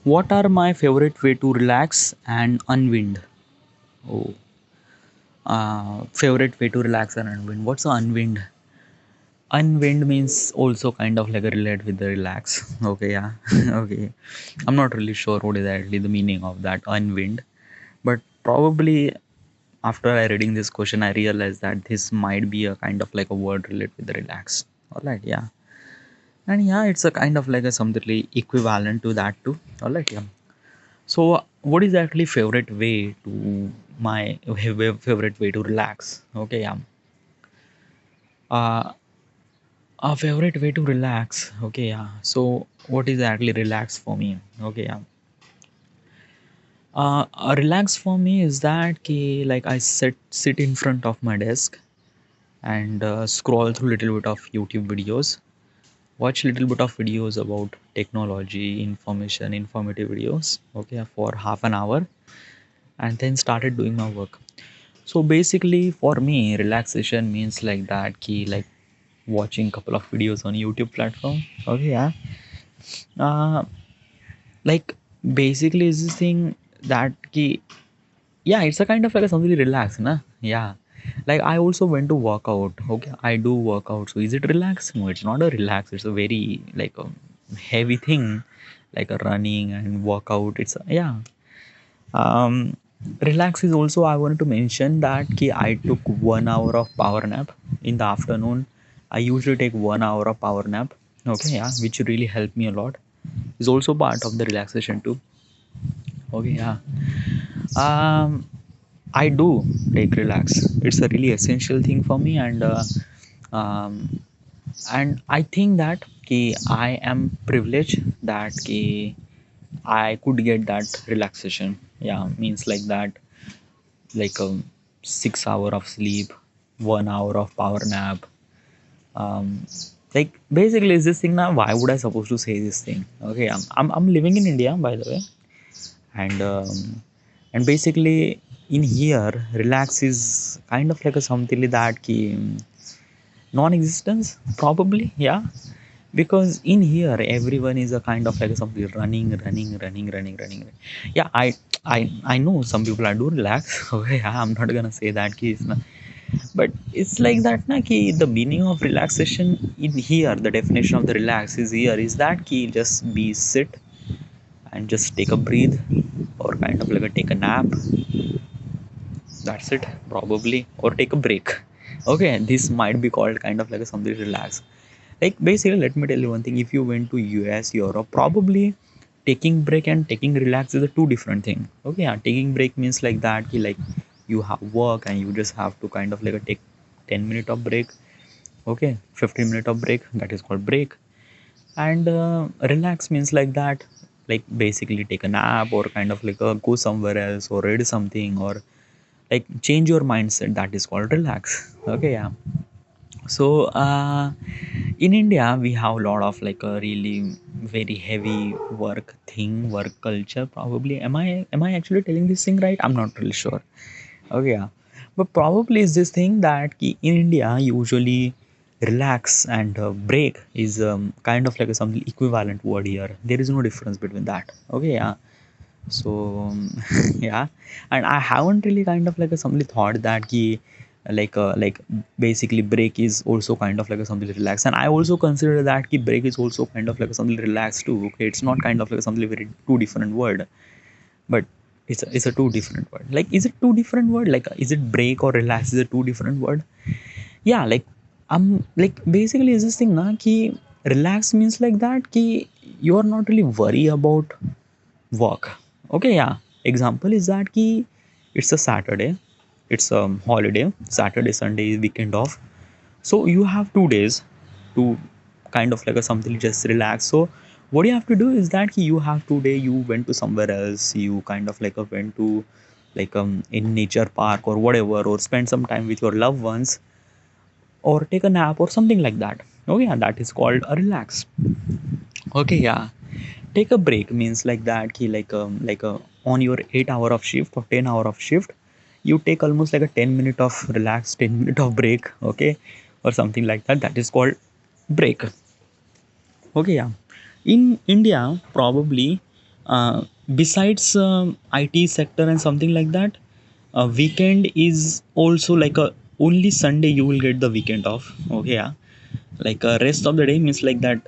What are my favorite way to relax and unwind? Oh, favorite way to relax and unwind. What's unwind? Unwind means also kind of like a relate with the relax. Okay, yeah. Okay. I'm not really sure what is actually the meaning of that unwind, but probably after I reading this question, I realized that this might be a kind of like a word related with the relax. All right, yeah. And yeah, it's a kind of like a something equivalent to that too. All right, yeah. So, what is actually favorite way to my favorite way to relax? Okay, yeah. Uh, a favorite way to relax. Okay, yeah. So, what is actually relax for me? Okay, yeah. A relax for me is that like I sit in front of my desk and scroll through little bit of YouTube videos, watch little bit of videos about technology, information, informative videos. Okay, for half an hour, and then started doing my work. So basically, for me, relaxation means like that. Key like watching couple of videos on YouTube platform. Okay, yeah. Uh, like basically, is this thing that key? Yeah, it's a kind of like a something relax, na? Yeah. Like I also went to work out. Okay, I do work out. So is it relax? No, it's not a relax. It's a very like a heavy thing, like a running and workout. It's yeah. Um, Relax is also I wanted to mention that I took 1 hour of power nap in the afternoon. I usually take 1 hour of power nap. Okay, yeah, which really helped me a lot. Is also part of the relaxation too. Okay, yeah. Um, I do take relax. It's a really essential thing for me, um, and I think that I am privileged that I could get that relaxation. Yeah, means like that like 6 hour of sleep, 1 hour of power nap. Um, like basically, is this thing now? Why would I supposed to say this thing? Okay, I'm living in India by the way, and basically in here, relax is kind of like a something like that non-existence probably, yeah, because in here everyone is a kind of like something running. Yeah, I know some people are do relax. Okay, I'm not gonna say that case, but it's like that na ki the meaning of relaxation in here, the definition of the relax is here is that ki just be sit and just take a breathe or kind of like a take a nap, that's it probably, or take a break. Okay, this might be called kind of like a something relax. Like basically let me tell you one thing, if you went to US, Europe, probably taking break and taking relax is a two different thing. Okay, yeah, taking break means like that ki like you have work and you just have to kind of like a take 10 minute of break. Okay, 15 minute of break, that is called break. And relax means like that, like basically take a nap or kind of like go somewhere else or read something or like change your mindset, that is called relax. Okay, yeah. So in India we have a lot of like a really very heavy work culture probably. Am I actually telling this thing right? I'm not really sure. Okay, yeah. But probably is this thing that in India usually relax and break is kind of like a something equivalent word here. There is no difference between that. Okay, yeah. So yeah, and I haven't really kind of like a somebody thought that like basically break is also kind of like a something relax, and I also consider that break is also kind of like a something relaxed too. Okay, it's not kind of like something very two different word, but it's a two different word. Like is it two different word, like is it break or relax is a two different word? Yeah, like like basically is this thing na ki relax means like that ki you are not really worry about work. Okay, yeah. Example is that ki it's a Saturday, it's a holiday, Saturday Sunday is weekend off, so you have 2 days to kind of like a something just relax. So what you have to do is that you have today you went to somewhere else, you kind of like went to like in nature park or whatever, or spend some time with your loved ones, or take a nap or something like that. Oh yeah, that is called a relax. Okay, yeah. Take a break means like that ki like a on your 8 hour of shift or 10 hour of shift, you take almost like a 10 minute of relax, 10 minute of break. Okay, or something like that, that is called break. Okay, yeah. In India probably uh, besides IT sector and something like that, weekend is also like a only Sunday you will get the weekend off. Okay, yeah, like rest of the day means like that.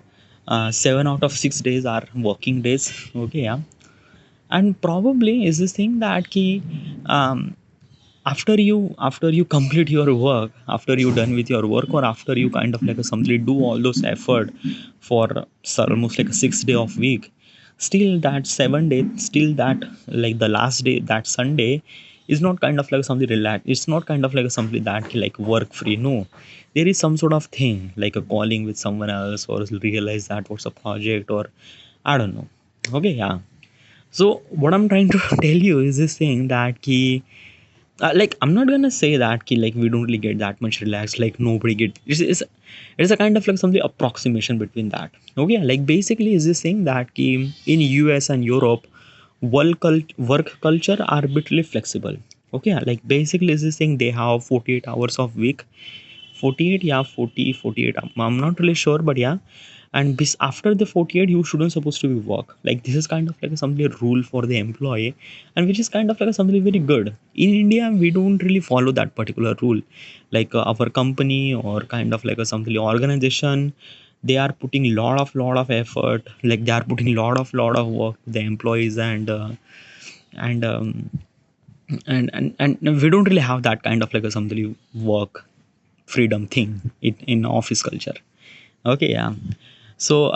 7 out of 6 days are working days. Okay, yeah, and probably is this thing that key, um, after you complete your work, after you done with your work, or after you kind of like a something do all those effort for almost like a 6 day of week, still that 7 day, still that like the last day, that Sunday is not kind of like something relaxed, it's not kind of like something that like work free. No, there is some sort of thing like a calling with someone else, or realize that what's a project, or I don't know. Okay, yeah. So what I'm trying to tell you is this thing that key, like I'm not gonna say that ki, like we don't really get that much relaxed, like nobody get, it's a kind of like something approximation between that. Okay, like basically is this thing that ki, in US and Europe, work culture are arbitrarily flexible. Okay, like basically is this thing, they have 48 hours of week, 48, yeah, 40, 48, I'm not really sure, but yeah. And this after the 48 you shouldn't supposed to be work, like this is kind of like something a rule for the employee, and which is kind of like something very good. In India we don't really follow that particular rule, like our company or kind of like a something organization, they are putting lot of effort, like they are putting lot of work to the employees, and and we don't really have that kind of like a something work freedom thing in office culture. Okay, yeah. So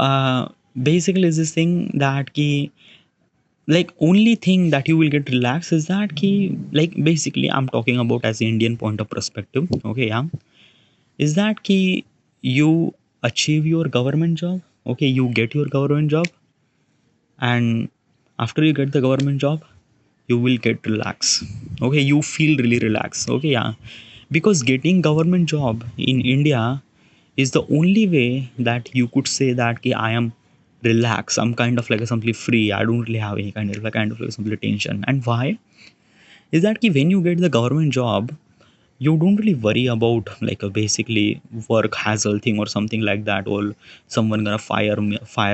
basically is this thing that key, like only thing that you will get relaxed is that key, like basically I'm talking about as the Indian point of perspective. Okay, yeah, is that key, you achieve your government job. Okay, you get your government job, and after you get the government job you will get relaxed. Okay, you feel really relaxed. Okay, yeah, because getting government job in India is the only way that you could say that ki, I am relaxed, I'm kind of like a simply free, I don't really have any kind of like simply tension. And why is that ki, when you get the government job you don't really worry about like a basically work hassle thing or something like that, or someone gonna fire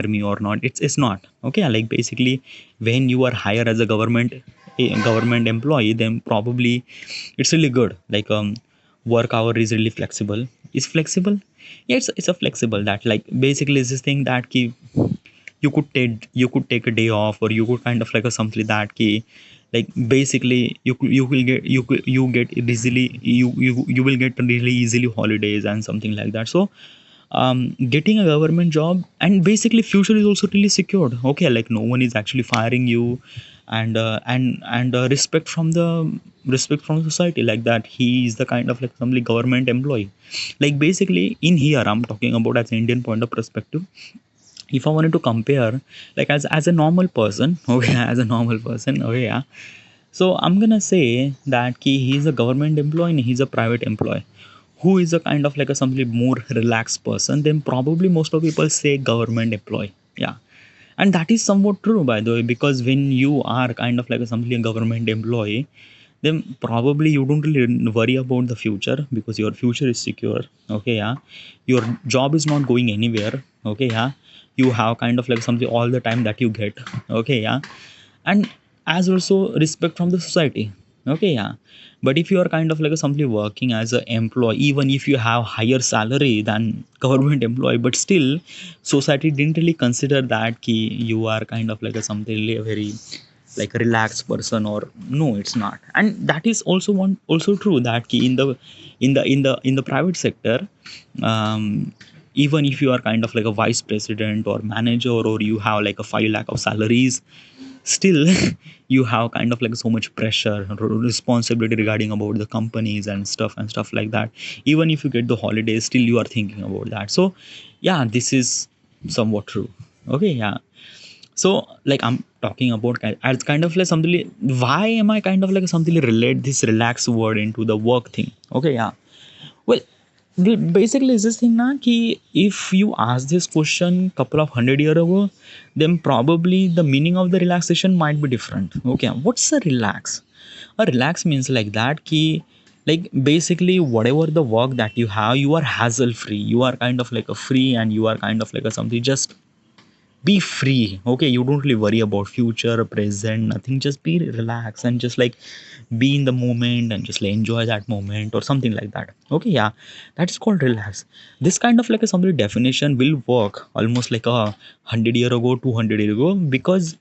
me or not. It's not. Okay, like basically when you are hired as a government employee, then probably it's really good, like work hour is really flexible. Is flexible, yeah, it's a flexible that like basically is this thing that ki, you could take a day off, or you could kind of like a something that key, like basically you will get you get easily, you will get really easily holidays and something like that. So getting a government job, and basically future is also really secured. Okay, like no one is actually firing you, and respect from society, like that he is the kind of like some government employee. Like basically in here I'm talking about as an Indian point of perspective. If I wanted to compare, like as a normal person, okay, as a normal person, okay, yeah. So I'm gonna say that he's a government employee and he's a private employee. Who is a kind of like a something more relaxed person? Then probably most of people say government employee. Yeah, and that is somewhat true, by the way, because when you are kind of like a something a government employee, then probably you don't really worry about the future because your future is secure. Okay, yeah, your job is not going anywhere. Okay, yeah, you have kind of like something all the time that you get. Okay, yeah, and as also respect from the society. Okay, yeah, but if you are kind of like a somebody working as an employee, even if you have higher salary than government employee, but still society didn't really consider that key you are kind of like a something really a very like a relaxed person, or no, it's not. And that is also one also true that key in the private sector, um, even if you are kind of like a vice president or manager, or you have like a 5 lakh of salaries, still you have kind of like so much pressure or responsibility regarding about the companies and stuff like that. Even if you get the holidays, still you are thinking about that. So yeah, this is somewhat true. Okay, yeah. So like I'm talking about as kind of like something why am I kind of like something relate this relaxed word into the work thing. Okay, yeah. Well, basically is this thing na ki, if you ask this question couple of 100 year ago, then probably the meaning of the relaxation might be different. Okay, what's a relax? A relax means like that ki, like basically whatever the work that you have, you are hassle free, you are kind of like a free, and you are kind of like a something just be free. Okay, you don't really worry about future, present, nothing. Just be relaxed and just like be in the moment and just like enjoy that moment or something like that. Okay, yeah, that's called relax. This kind of like a somebody definition will work almost like 100 year ago, 200 year ago, because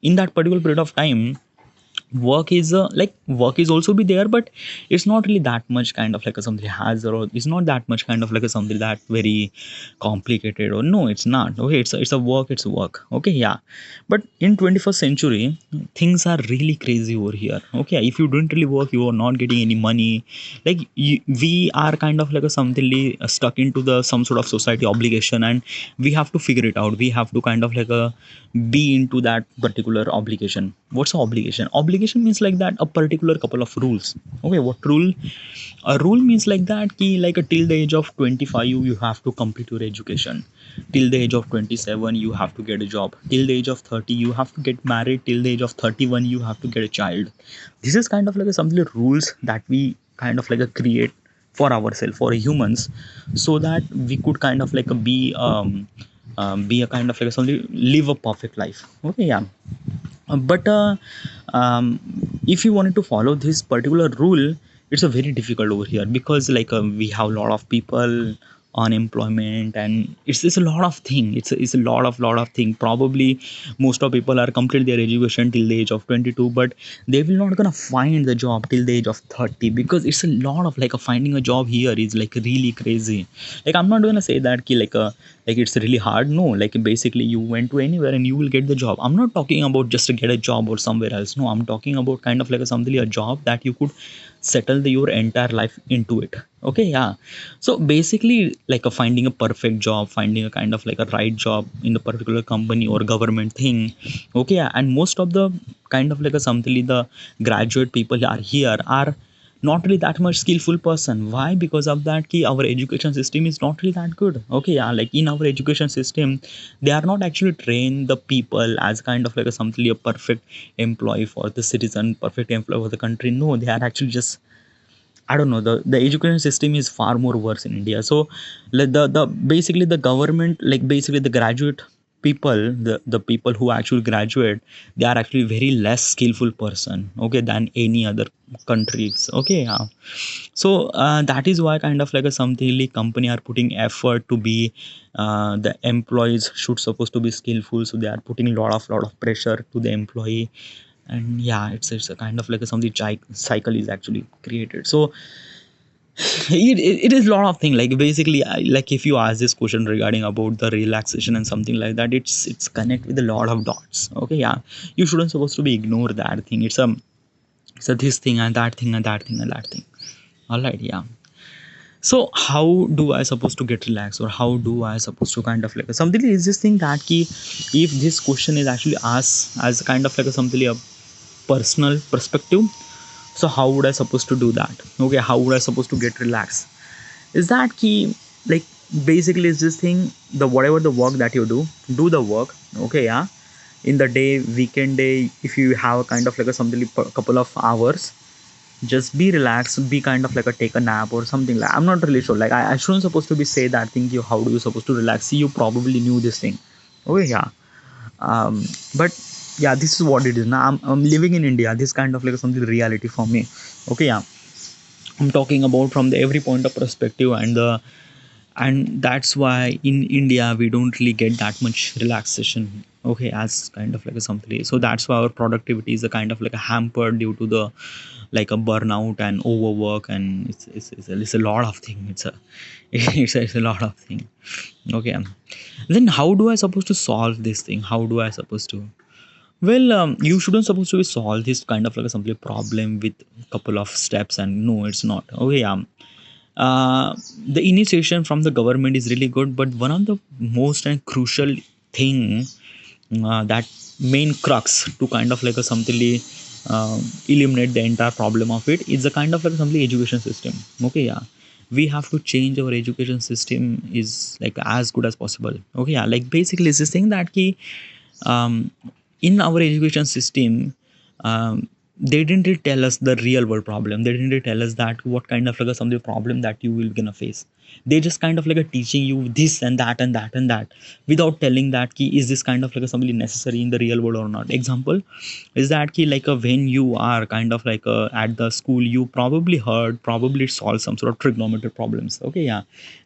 in that particular period of time work is work is also be there, but it's not really that much kind of like a something has, or it's not that much kind of like a something that very complicated, or no, it's not. Okay, it's a work, it's work. Okay, yeah, but in 21st century things are really crazy over here. Okay, if you don't really work, you are not getting any money. We are kind of like a something stuck into the some sort of society obligation, and we have to figure it out. We have to kind of like a be into that particular obligation. What's the obligation? Obligation means like that a particular couple of rules. Okay, what rule? A rule means like that key, like till the age of 25 you have to complete your education. Till the age of 27 you have to get a job. Till the age of 30 you have to get married. Till the age of 31 you have to get a child. This is kind of like a something like rules that we kind of like a create for ourselves, for humans, so that we could kind of like a be a kind of like a something, live a perfect life. Okay, yeah. But if you wanted to follow this particular rule, it's a very difficult over here, because we have a lot of people unemployment, and it's a lot of thing. It's a lot of thing. Probably most of people are complete their education till the age of 22, but they will not gonna find the job till the age of 30, because it's a lot of like finding a job here is like really crazy. Like I'm not gonna say that ki, like it's really hard. No, like basically you went to anywhere and you will get the job. I'm not talking about just to get a job or somewhere else. No, I'm talking about kind of like a job that you could settle your entire life into it. Okay, yeah. So basically like finding a perfect job, finding a kind of like a right job in a particular company or government thing. Okay, yeah. And most of the kind of like a something the graduate people are here are not really that much skillful person. Why? Because of that key, our education system is not really that good. Okay, yeah, like in our education system they are not actually train the people as kind of like a something a perfect employee for the citizen, perfect employee for the country. No, they are actually just, I don't know, the education system is far more worse in India. So like the basically the government, like basically the graduate people, the people who actually graduate, they are actually very less skillful person, okay, than any other countries. Okay, yeah. So that is why kind of like a something like company are putting effort to be the employees should supposed to be skillful, so they are putting a lot of pressure to the employee. And yeah, it's a kind of like a something cycle is actually created. So it is a lot of thing. Like basically like if you ask this question regarding about the relaxation and something like that, it's connect with a lot of dots. Okay, yeah, you shouldn't supposed to be ignore that thing. It's a this thing and that thing and that thing and that thing. All right, yeah. So how do I supposed to get relaxed, or how do I supposed to kind of like something is this thing that key, if this question is actually asked as kind of like a something a personal perspective, so how would I supposed to do that? Okay, how would I supposed to get relaxed? Is that key, like basically is this thing, the whatever the work that you do the work. Okay, yeah. In the day, weekend day, if you have a kind of like a something couple of hours, just be relaxed, be kind of like a take a nap or something. Like I'm not really sure, like I shouldn't supposed to be say that thing, you how do you supposed to relax. See, you probably knew this thing. Okay, yeah. But yeah, this is what it is. Now I'm living in India, this kind of like something reality for me. Okay, yeah. I'm talking about from the every point of perspective, and that's why in India we don't really get that much relaxation. Okay, as kind of like a something. So that's why our productivity is a kind of like a hampered due to the like a burnout and overwork, and it's a lot of thing. It's a lot of thing. Okay, then how do I supposed to solve this thing? How do I supposed to, well, you shouldn't supposed to solve this kind of like a simple problem with a couple of steps, and no, it's not. Okay, yeah. The initiation from the government is really good, but one of the most and crucial thing, that main crux to kind of like a something eliminate the entire problem of it is a kind of like something education system. Okay, yeah. We have to change our education system is like as good as possible. Okay, yeah. Like basically it's this thing that key, um, in our education system, they didn't really tell us the real world problem. They didn't really tell us that what kind of like some of the problem that you will gonna face. They just kind of like a teaching you this and that and that and that, without telling that key is this kind of like a something necessary in the real world or not. Example is that key like when you are kind of like at the school, you probably heard, probably solve some sort of trigonometry problems. Okay, yeah,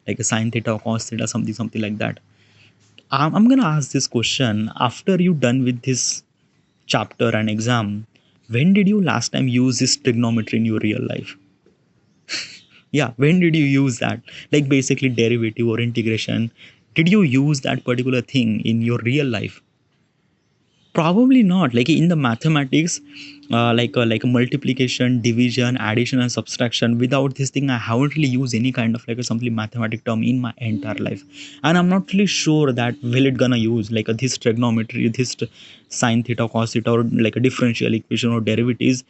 like a sine theta, cos theta, something like that. I'm gonna ask this question after you done with this chapter and exam. When did you last time use this trigonometry in your real life? Yeah, when did you use that? Like basically derivative or integration. Did you use that particular thing in your real life? Probably not. Like in the mathematics, like a multiplication, division, addition, and subtraction. Without this thing, I haven't really used any kind of like a something mathematic term in my entire life, and I'm not really sure that will it gonna use like this trigonometry, this sine theta, cos theta, or like a differential equation or derivatives.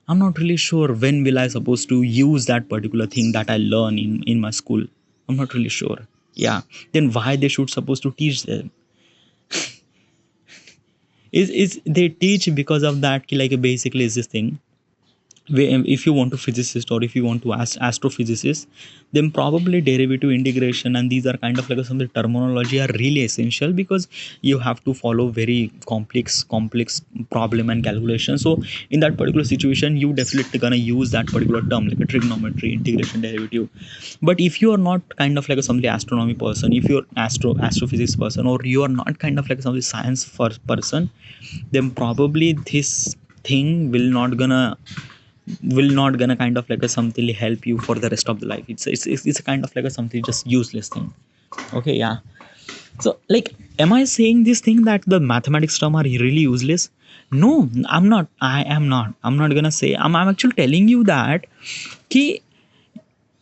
I'm not really sure when will I supposed to use that particular thing that I learn in my school. I'm not really sure. Yeah, then why they should supposed to teach them? Is they teach because of that like basically is this thing if you want to physicist or if you want to ask astrophysicist, then probably derivative integration and these are kind of like some of the terminology are really essential because you have to follow very complex problem and calculation. So in that particular situation you definitely gonna use that particular term like a trigonometry, integration, derivative. But if you are not kind of like a somebody astronomy person, if you're astrophysics person, or you are not kind of like somebody science first person, then probably this thing will not gonna kind of like a something help you for the rest of the life. It's a kind of like a something just useless thing. Okay, yeah. So like, am I saying this thing that the mathematics term are really useless? No, I'm not. I'm not gonna say. I'm actually telling you that key,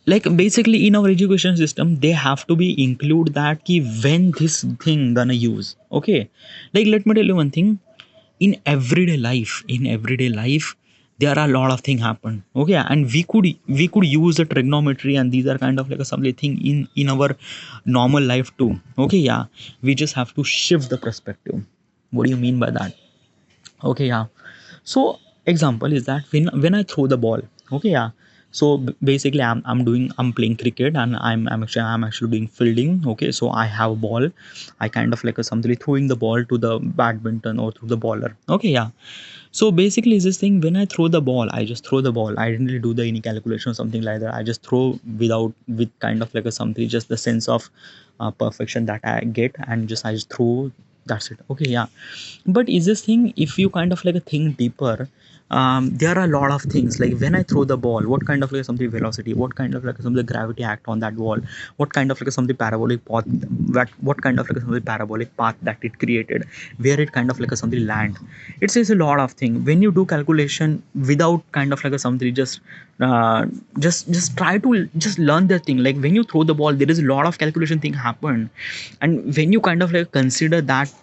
like basically in our education system they have to be include that key when this thing gonna use. Okay, like let me tell you one thing. In everyday life there are a lot of things happen. Okay, and we could use the trigonometry and these are kind of like a something thing in our normal life too. Okay, yeah, we just have to shift the perspective. What do you mean by that? Okay, yeah. So example is that when I throw the ball. Okay, yeah. So basically I'm playing cricket and I'm actually doing fielding. Okay, so I have a ball. I kind of like a something throwing the ball to the badminton or to the baller. Okay, yeah. So basically is this thing when I throw the ball, I just throw the ball. I didn't really do the any calculation or something like that. I just throw with kind of like a something, just the sense of perfection that I get, and I just throw. That's it. Okay, yeah. But is this thing, if you kind of like a think deeper, there are a lot of things like when I throw the ball, what kind of like something velocity, what kind of like something gravity act on that ball, what kind of like something parabolic path, what kind of like something parabolic path that it created, where it kind of like a something land. It says a lot of thing when you do calculation without kind of like a something just try to just learn the thing. Like when you throw the ball there is a lot of calculation thing happen, and when you kind of like consider that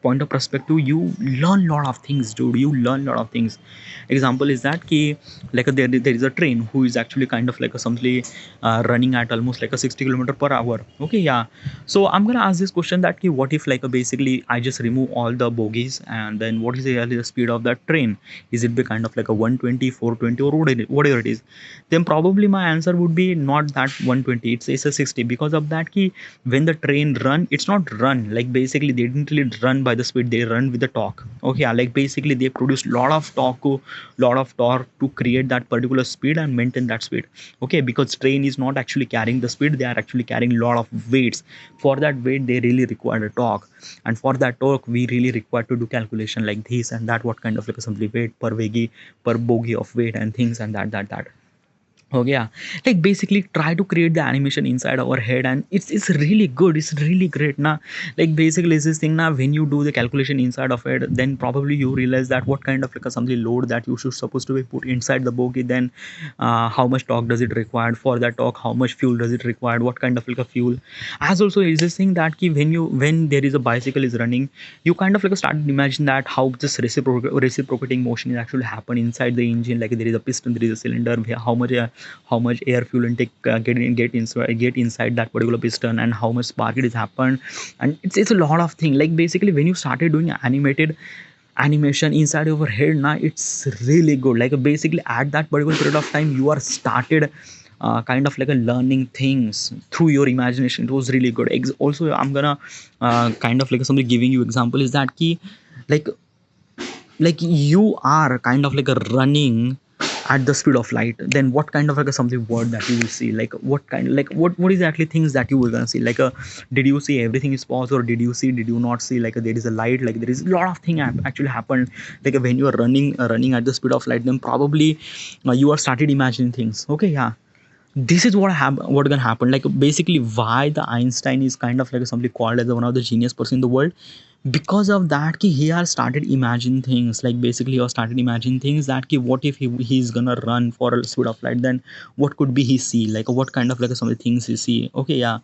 point of perspective, you learn a lot of things, dude. You learn a lot of things. Example is that ki, like there is a train who is actually kind of like a something running at almost like a 60 kilometer per hour. Okay, yeah. So I'm gonna ask this question that ki, what if like basically I just remove all the bogies, and then what is the speed of that train? Is it be kind of like a 120, 420, or whatever it is? Then probably my answer would be not that 120, it's a 60. Because of that key, when the train run, it's not run like basically they didn't really run by the speed, they run with the torque. Okay, yeah, like basically they produce lot of torque to create that particular speed and maintain that speed. Okay, because train is not actually carrying the speed, they are actually carrying a lot of weights. For that weight they really require a torque, and for that torque we really require to do calculation like this and that, what kind of like assembly weight per bogie of weight and things and that. Oh yeah, like basically try to create the animation inside our head, and it's really good. It's really great now. Like basically, is this thing now when you do the calculation inside of it, then probably you realize that what kind of like a something load that you should supposed to be put inside the bogie. Then how much torque does it require for that torque? How much fuel does it require? What kind of like a fuel? As also is this thing that when there is a bicycle is running, you kind of like start to imagine that how this reciprocating motion is actually happen inside the engine. Like there is a piston, there is a cylinder. How much air fuel intake get inside that particular piston, and how much spark it is happened. And it's a lot of thing. Like basically when you started doing animation inside your head now, it's really good. Like basically at that particular period of time you are started kind of like a learning things through your imagination. It was really good. Also, I'm gonna kind of like somebody giving you example is that key, like you are kind of like a running at the speed of light, then what kind of like a something word that you will see, like what kind, like what is actually things that you were gonna see, like did you see everything is paused, or did you not see, like there is a light, like there is a lot of thing actually happened, like when you are running at the speed of light, then probably you are started imagining things. Okay, yeah, this is what gonna happen, like basically why the Einstein is kind of like somebody called as one of the genius person in the world, because of that he has started imagining things, like basically he has started imagining things that what if he's gonna run for a speed of light, then what could be he see, like what kind of like some of the things he see. Okay, yeah,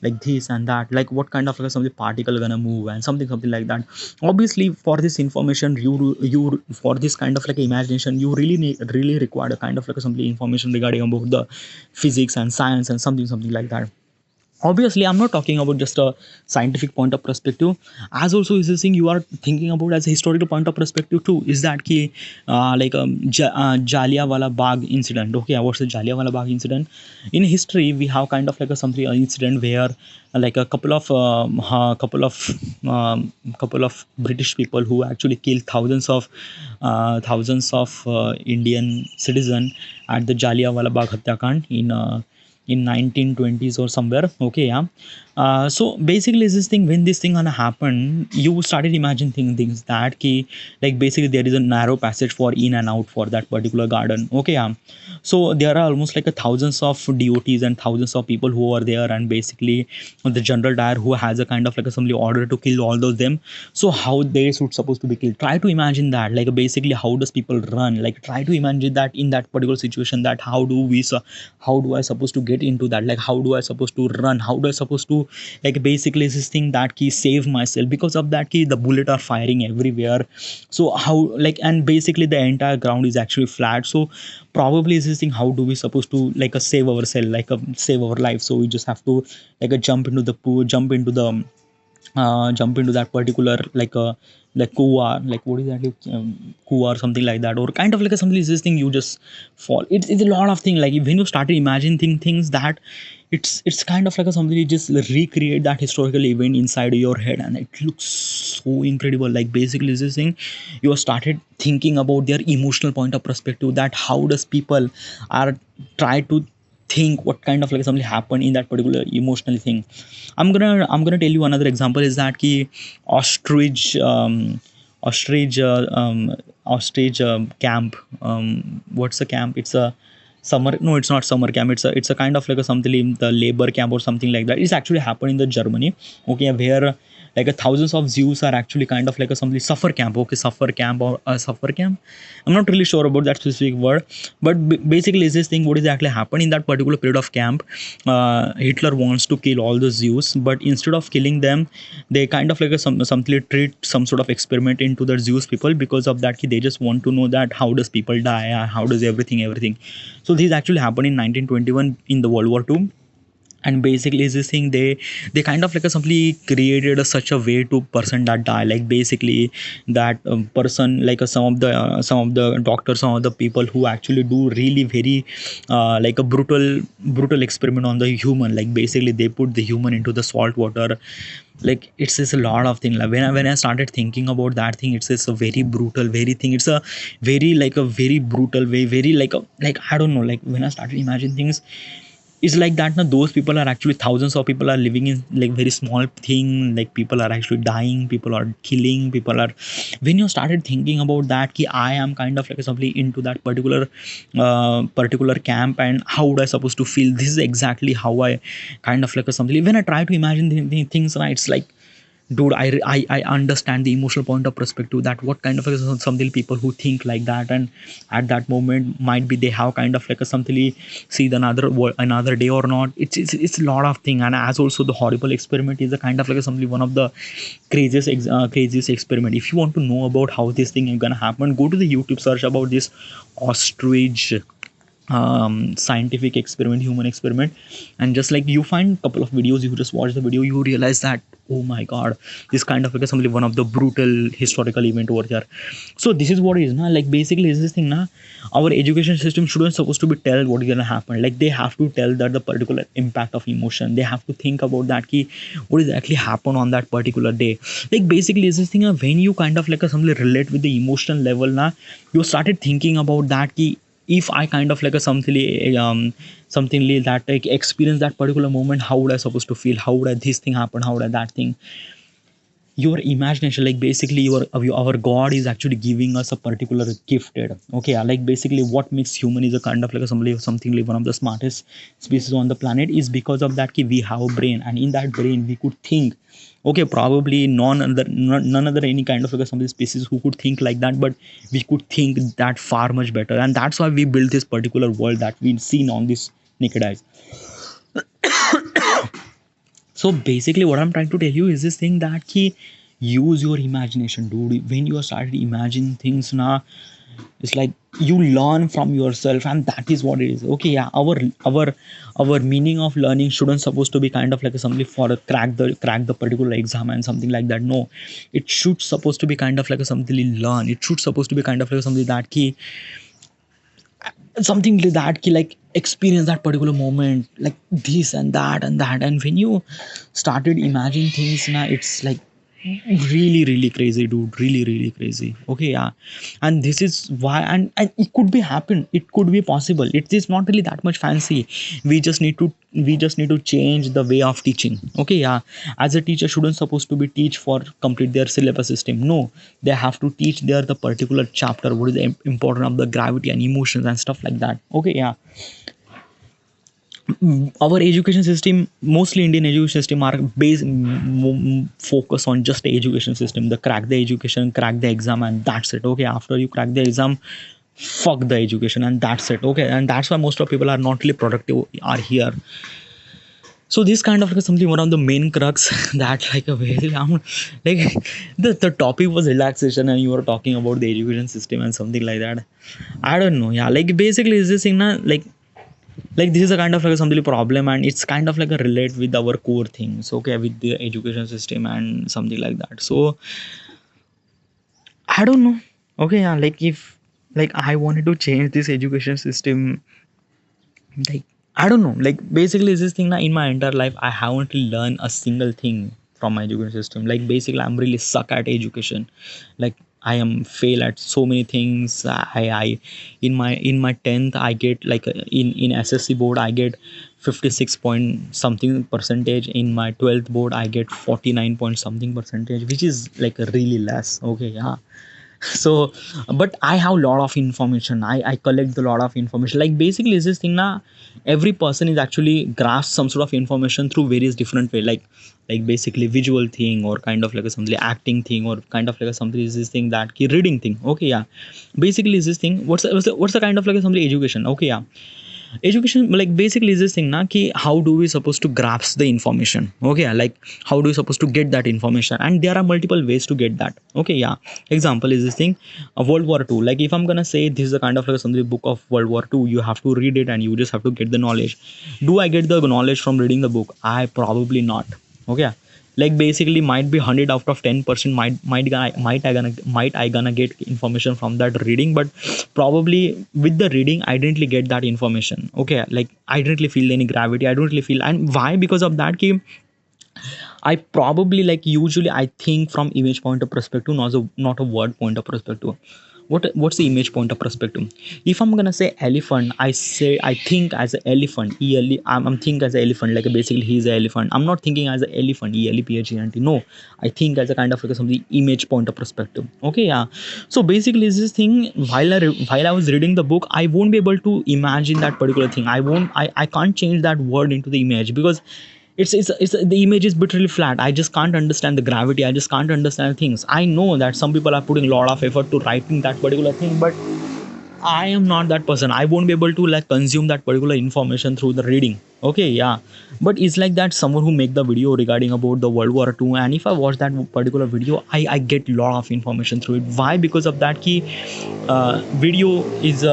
like this and that, like what kind of like some of the particle gonna move and something like that. Obviously for this information, you for this kind of like imagination, you really require a kind of like some information regarding about the physics and science and something like that. Obviously I'm not talking about just a scientific point of perspective, as also is this thing you are thinking about as a historical point of perspective too, is that key, Jallianwala Bagh incident. Okay, what's the Jallianwala Bagh incident? In history we have kind of like a something incident where like a couple of British people who actually killed thousands of Indian citizen at the Jallianwala Bagh Hatyakand in 1920s or somewhere. Okay, yeah. So basically this thing, when this thing gonna happen, you started imagining things that key, like basically there is a narrow passage for in and out for that particular garden. Okay, yeah. So there are almost like a thousands of devotees and thousands of people who are there, and basically the general dyer who has a kind of like assembly order to kill all those them. So how they should supposed to be killed, try to imagine that, like basically how does people run, like try to imagine that in that particular situation, that how do I supposed to get into that, like how do I supposed to run, how do I supposed to, like basically this thing that key save myself, because of that key the bullet are firing everywhere. So how, like, and basically the entire ground is actually flat, so probably this thing, how do we supposed to like save ourselves, like save our life, so we just have to like jump into the pool, jump into that particular like kuwa, like what is that, kuwa or something like that, or kind of like a something is this thing you just fall. It's a lot of thing, like when you started imagining things that it's kind of like a something you just recreate that historical event inside your head, and it looks so incredible. Like basically this thing, you started thinking about their emotional point of perspective, that how does people are try to think what kind of like something happened in that particular emotional thing. I'm gonna tell you another example is that ki ostrich ostrich ostrich camp. What's a camp? It's a summer, no, it's not summer camp, it's a kind of like a something in the labor camp or something like that. It's actually happened in the Germany. Okay, where like a thousands of Jews are actually kind of like a something suffer camp. Okay, suffer camp or a suffer camp, I'm not really sure about that specific word, but basically is this thing what exactly happened in that particular period of camp. Hitler wants to kill all the Jews, but instead of killing them, they kind of like something treat some sort of experiment into the Jewish people. Because of that they just want to know that how does people die, how does everything. So this actually happened in 1921 in the World War II. And basically is this thing, they kind of like a simply created such a way to person that die, like basically that person, like some of the doctors, some of the people who actually do really very like a brutal experiment on the human, like basically they put the human into the salt water. Like it's a lot of thing, like when I started thinking about that thing, it's a very brutal very thing, it's a very like a very brutal way, very like a, like I don't know, like when I started imagining things, it's like that now those people are actually thousands of people are living in like very small thing, like people are actually dying, people are killing, people are, when you started thinking about that ki I am kind of like somebody into that particular camp, and how would I supposed to feel, this is exactly how I kind of like something when I try to imagine the things, right, it's like dude, I understand the emotional point of perspective, that what kind of like something people who think like that, and at that moment might be they have kind of like a something see the another day or not. It's a lot of thing. And as also the horrible experiment is a kind of like a something one of the craziest experiment. If you want to know about how this thing is gonna happen, go to the YouTube, search about this ostrich scientific experiment, human experiment. And just like you find couple of videos, you just watch the video, you realize that, oh my god, this kind of like something, one of the brutal historical event over here. So this is what it is now, like basically is this thing now, our education system shouldn't supposed to be tell what is gonna happen. Like they have to tell that the particular impact of emotion, they have to think about that key, what is actually happen on that particular day. Like basically is this thing when you kind of like something relate with the emotional level now, you started thinking about that key, if I kind of like a something like that, like experience that particular moment, how would I supposed to feel, how would I this thing happen, how would I that thing. Your imagination, like basically your our god is actually giving us a particular gifted, okay, like basically what makes human is a kind of like a something like one of the smartest species on the planet, is because of that we have a brain, and in that brain we could think. Okay, probably none other any kind of like some species who could think like that, but we could think that far much better, and that's why we built this particular world that we've seen on this naked eyes. So basically what I'm trying to tell you is this thing that he use your imagination, dude. When you are started imagining things now, it's like you learn from yourself, and that is what it is. Okay, yeah, our meaning of learning shouldn't supposed to be kind of like something for a crack the particular exam and something like that. No, it should supposed to be kind of like a something you learn. It should supposed to be kind of like something that key, something like that key, like experience that particular moment, like this and that and that. And when you started imagining things now, it's like really crazy, dude, really crazy. Okay, yeah. And this is why, and it could be happen, it could be possible, it is not really that much fancy. We just need to change the way of teaching. Okay, yeah. As a teacher shouldn't supposed to be teach for complete their syllabus system. No, they have to teach their the particular chapter, what is the important of the gravity and emotions and stuff like that. Okay, yeah. Our education system, mostly Indian education system, are based focus on just the education system, the crack the education, crack the exam, and that's it. Okay, after you crack the exam, fuck the education, and that's it. Okay, and that's why most of people are not really productive are here. So this kind of like something, one of the main crux that like a very like the topic was relaxation, and you were talking about the education system and something like that. I don't know, yeah, like basically is this thing na, like this is a kind of like something problem, and it's kind of like a relate with our core things, okay, with the education system and something like that. So I don't know. Okay, yeah, like if like I wanted to change this education system, like I don't know, like basically is this thing now, in my entire life I haven't learned a single thing from my education system. Like basically I'm really suck at education. Like I am fail at so many things. I in my 10th I get like in SSC board I get 56 point something percentage. In my 12th board I get 49 point something percentage, which is like really less. Okay, yeah. So but I have a lot of information, I collect a lot of information. Like basically is this thing now, every person is actually grasp some sort of information through various different way, like basically visual thing, or kind of like a something acting thing, or kind of like a something is this thing that reading thing. Okay, yeah. Basically is this thing, what's the kind of like a something education. Okay, yeah. Education like basically is this thing na ki how do we supposed to grasp the information. Okay, yeah, like how do we supposed to get that information, and there are multiple ways to get that. Okay, yeah. Example is this thing, World War II. Like if I'm gonna say this is a kind of like something book of World War II, you have to read it and you just have to get the knowledge. Do I get the knowledge from reading the book? I probably not. Okay, like basically might be 100 out of 10% might I gonna get information from that reading, but probably with the reading I didn't get that information. Okay, like I didn't feel any gravity, I don't really feel. And why? Because of that I probably like usually I think from image point of perspective, not a word point of perspective. What's the image point of perspective? If I'm gonna say elephant, I think as an elephant. I'm think as an elephant, like basically he's an elephant. I'm not thinking as an elephant, elephant. No, I think as a kind of like some image point of perspective. Okay, yeah. So basically is this thing, while I was reading the book, I won't be able to imagine that particular thing. I can't change that word into the image, because it's the image is literally flat. I just can't understand the gravity, I just can't understand things. I know that some people are putting a lot of effort to writing that particular thing, but I am not that person. I won't be able to like consume that particular information through the reading. Okay, yeah. But it's like that someone who make the video regarding about the World War II, and if I watch that particular video, I get a lot of information through it. Why? Because of that video is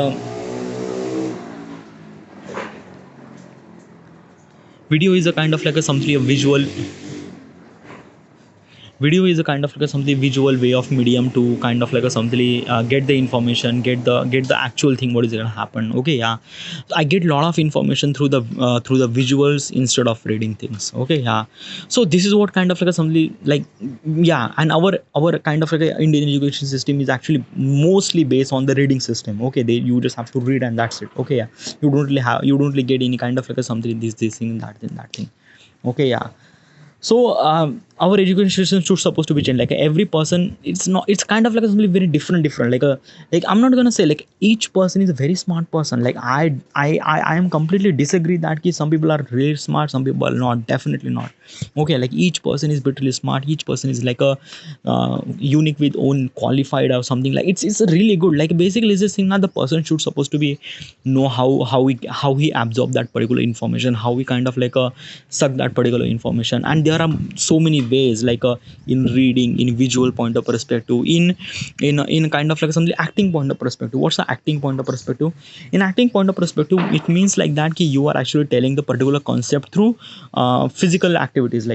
Video is a kind of like a something a visual. Video is a kind of like a something visual way of medium to kind of like a something get the information, get the actual thing what is going to happen. Okay, yeah. So I get a lot of information through the visuals instead of reading things. Okay, yeah. So this is what kind of like a something like, yeah. And our kind of like a Indian education system is actually mostly based on the reading system. Okay, you just have to read and that's it. Okay, yeah. You don't really get any kind of like a something this thing that thing. Okay, yeah. So our education system should supposed to be changed. Like every person, it's not, it's kind of like something very different like I'm not gonna say like each person is a very smart person. Like I am completely disagree that ki some people are really smart, some people are not, definitely not. Okay, like each person is bitterly smart, each person is like a unique with own qualified or something. Like it's really good. Like basically it's this thing that the person should supposed to be know how he absorb that particular information, how we kind of like suck that particular information. And there are so many ways, like in reading, in visual point of perspective, in kind of like something acting point of perspective. What's the acting point of perspective? In acting point of perspective, it means like that ki you are actually telling the particular concept through physical activities.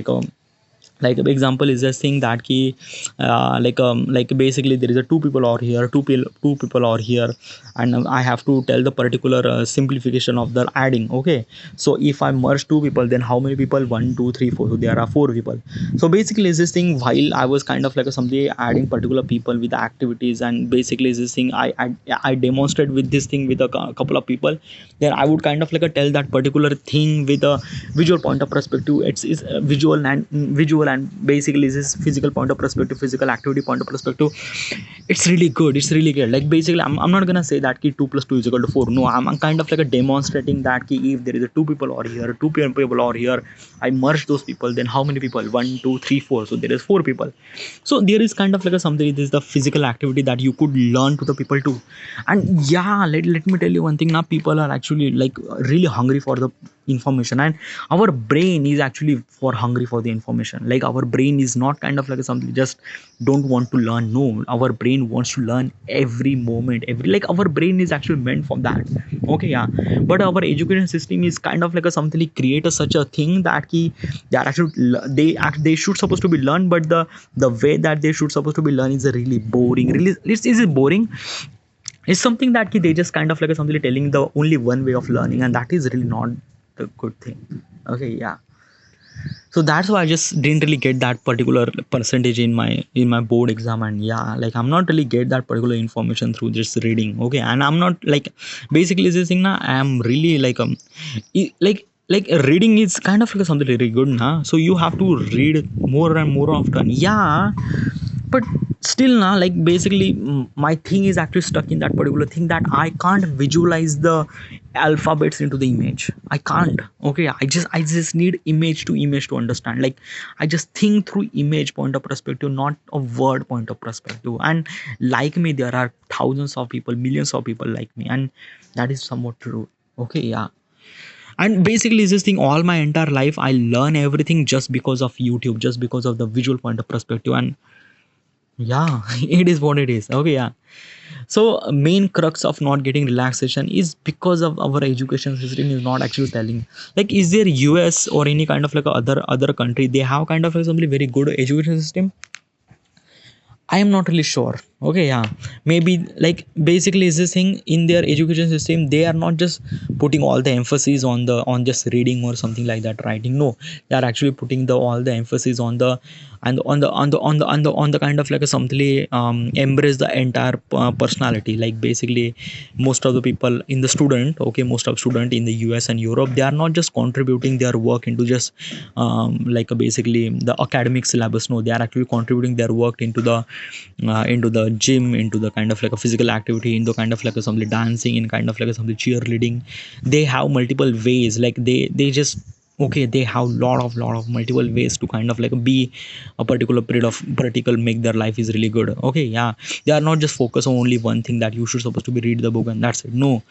Like example is just saying that ki like basically there is a two people over here, two people over here, and I have to tell the particular simplification of the adding. Okay, so if I merge two people, then how many people? One, two, three, four. So there are four people. So basically is this thing, while I was kind of like somebody adding particular people with the activities, and basically is this thing I demonstrate with this thing with a couple of people, then I would kind of like tell that particular thing with a visual point of perspective. It's visual and basically this is physical point of perspective, physical activity point of perspective. It's really good, it's really good. Like basically I'm not gonna say that ki 2 plus 2 is equal to 4. No, I'm kind of like a demonstrating that ki if there is a two people over here, two people over here, I merge those people, then how many people? One, two, three, four. So there is four people. So there is kind of like a something, this is the physical activity that you could learn to the people too. And yeah, let me tell you one thing. Now people are actually like really hungry for the information, and our brain is actually for hungry for the information. Like our brain is not kind of like something just don't want to learn. No, our brain wants to learn every moment, every, like our brain is actually meant for that. Okay, yeah. But our education system is kind of like a something create a such a thing that ki they are actually they should supposed to be learned, but the way that they should supposed to be learned is a really boring, really is it boring. It's something that ki they just kind of like something telling the only one way of learning, and that is really not the good thing. Okay, yeah. So that's why I just didn't really get that particular percentage in my board exam. And yeah, like I'm not really get that particular information through just reading. Okay, and I'm not like basically this thing now I am really like like reading is kind of like something really good now. So you have to read more and more often. Yeah, but still now, like basically my thing is actually stuck in that particular thing that I can't visualize the alphabets into the image. I can't. Okay, I just need image to understand. Like I just think through image point of perspective, not a word point of perspective. And like me, there are thousands of people, millions of people like me, and that is somewhat true. Okay, yeah. And basically this thing, all my entire life I learn everything just because of YouTube, just because of the visual point of perspective. And yeah, it is what it is. Okay, yeah. So main crux of not getting relaxation is because of our education system is not actually telling. Like, is there US or any kind of like other country, they have kind of like something very good education system? I am not really sure. Okay, yeah. Maybe like basically is this thing in their education system, they are not just putting all the emphasis on just reading or something like that, writing. No, they are actually putting the all the emphasis on the and on the kind of like a something embrace the entire personality. Like basically most of the people in the student, okay, most of student in the US and Europe, they are not just contributing their work into just like basically the academic syllabus. No, they are actually contributing their work into the gym, into the kind of like a physical activity, into kind of like a something dancing, in kind of like a something cheerleading. They have multiple ways. Like they just, okay, they have lot of multiple ways to kind of like be a particular period of particular make their life is really good. Okay, yeah. They are not just focused on only one thing, that you should supposed to be read the book and that's it. No,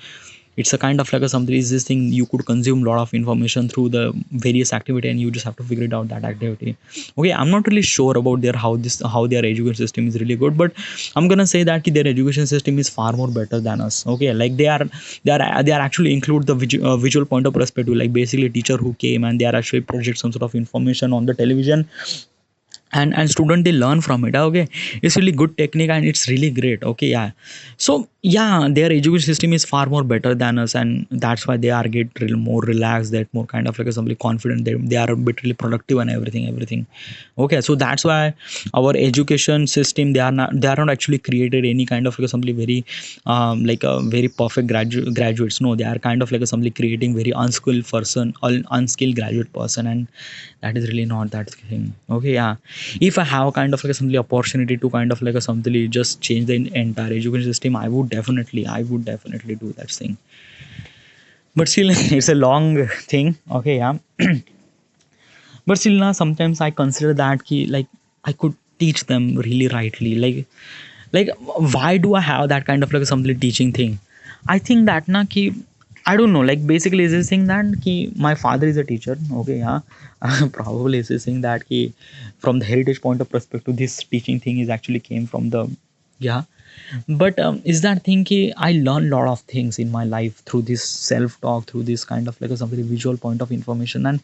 It's a kind of like a something is this thing you could consume a lot of information through the various activity, and you just have to figure it out that activity. Okay, I'm not really sure about their how their education system is really good, but I'm gonna say that their education system is far more better than us. Okay, like they are actually include the visual point of perspective, like basically a teacher who came and they are actually project some sort of information on the television, and student they learn from it. Okay, it's really good technique and it's really great. Okay, yeah. So yeah, their education system is far more better than us, and that's why they are get more relaxed, that more kind of like somebody confident, they are a bit really productive and everything. Okay, so that's why our education system, they are not actually created any kind of like somebody very like a very perfect graduates. No, they are kind of like somebody creating very unskilled person, unskilled graduate person, and that is really not that thing. Okay, yeah. If I have kind of like a simply opportunity to kind of like a simply just change the entire education system, I would definitely do that thing. But still it's a long thing. Okay, yeah. But still now sometimes I consider that key, like I could teach them really rightly, like why do I have that kind of like something teaching thing? I think that na ki, I don't know, like basically is this thing that ki my father is a teacher. Okay, yeah. Probably is this thing that ki from the heritage point of perspective, this teaching thing is actually came from the, yeah. But is that thing ki I learn a lot of things in my life through this self talk, through this kind of like a something visual point of information, and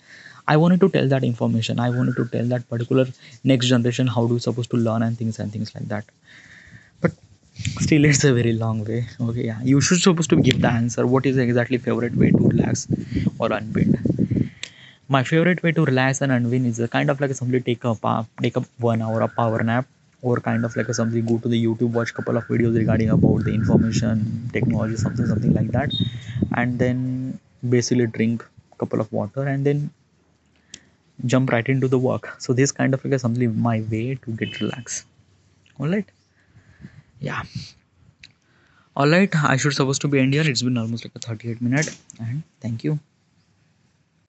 I wanted to tell that information, I wanted to tell that particular next generation how do we supposed to learn and things like that. But still it's a very long way. Okay, yeah, you should supposed to give the answer. What is exactly favorite way to relax or unwind? My favorite way to relax and unwind is a kind of like a simply take up 1 hour of power nap, or kind of like a simply go to the YouTube, watch couple of videos regarding about the information technology, something like that, and then basically drink couple of water and then jump right into the work. So this kind of like a something my way to get relaxed. All right, yeah. All right, I should supposed to be end here. It's been almost like a 38 minute, and thank you.